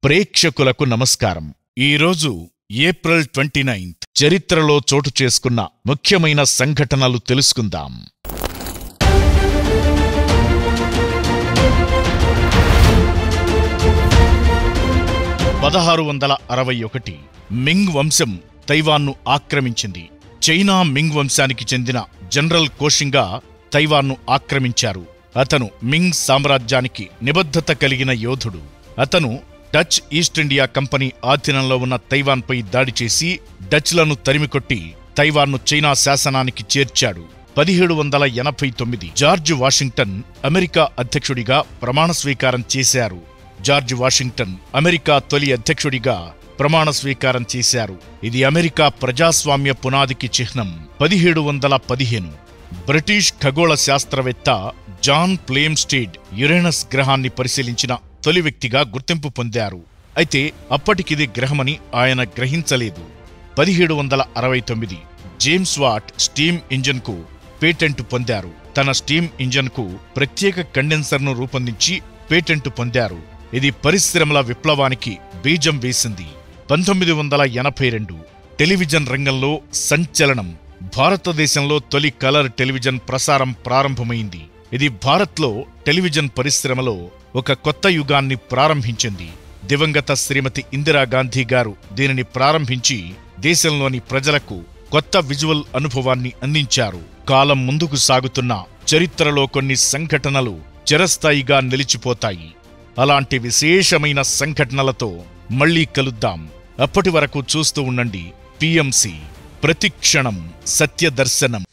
ప్రేక్షకులకు నమస్కారం. ఈరోజు ఏప్రిల్ 29 చరిత్రలో చోటు చేసుకున్న ముఖ్యమైన సంఘటనలు తెలుసుకుందాం. 1661 మింగ్ వంశం తైవాన్ను ఆక్రమించింది. చైనా మింగ్ వంశానికి చెందిన జనరల్ కోషింగా తైవాన్ను ఆక్రమించారు. అతను మింగ్ సామ్రాజ్యానికి నిబద్ధత కలిగిన యోధుడు. అతను డచ్ ఈస్ట్ ఇండియా కంపెనీ ఆధీనంలో ఉన్న తైవాన్పై దాడి చేసి డచ్లను తరిమికొట్టి తైవాన్ను చైనా శాసనానికి చేర్చాడు. 1789 జార్జ్ వాషింగ్టన్ అమెరికా అధ్యక్షుడిగా ప్రమాణ స్వీకారం చేశారు. జార్జ్ వాషింగ్టన్ అమెరికా తొలి అధ్యక్షుడిగా ప్రమాణ స్వీకారం చేశారు. ఇది అమెరికా ప్రజాస్వామ్య పునాదికి చిహ్నం. 1715 బ్రిటిష్ ఖగోళ శాస్త్రవేత్త జాన్ ప్లేమ్స్టీడ్ యురేనస్ గ్రహాన్ని పరిశీలించిన తొలి వ్యక్తిగా గుర్తింపు పొందారు. అయితే అప్పటికిది గ్రహమని ఆయన గ్రహించలేదు. 1769 జేమ్స్ వాట్ స్టీమ్ ఇంజన్కు పేటెంట్ పొందారు. తన స్టీమ్ ఇంజన్కు ప్రత్యేక కండెన్సర్ను రూపొందించి పేటెంట్ పొందారు. ఇది పరిశ్రమల విప్లవానికి బీజం వేసింది. 1982 టెలివిజన్ రంగంలో సంచలనం. భారతదేశంలో తొలి కలర్ టెలివిజన్ ప్రసారం ప్రారంభమైంది. ఇది భారత్లో టెలివిజన్ పరిశ్రమలో ఒక కొత్త యుగాన్ని ప్రారంభించింది. దివంగత శ్రీమతి ఇందిరాగాంధీ గారు దీనిని ప్రారంభించి దేశంలోని ప్రజలకు కొత్త విజువల్ అనుభవాన్ని అందించారు. కాలం ముందుకు సాగుతున్న చరిత్రలో కొన్ని సంఘటనలు చిరస్థాయిగా నిలిచిపోతాయి. అలాంటి విశేషమైన సంఘటనలతో మళ్లీ కలుద్దాం. అప్పటి వరకు చూస్తూ ఉండండి PMC. ప్రతిక్షణం సత్యదర్శనం.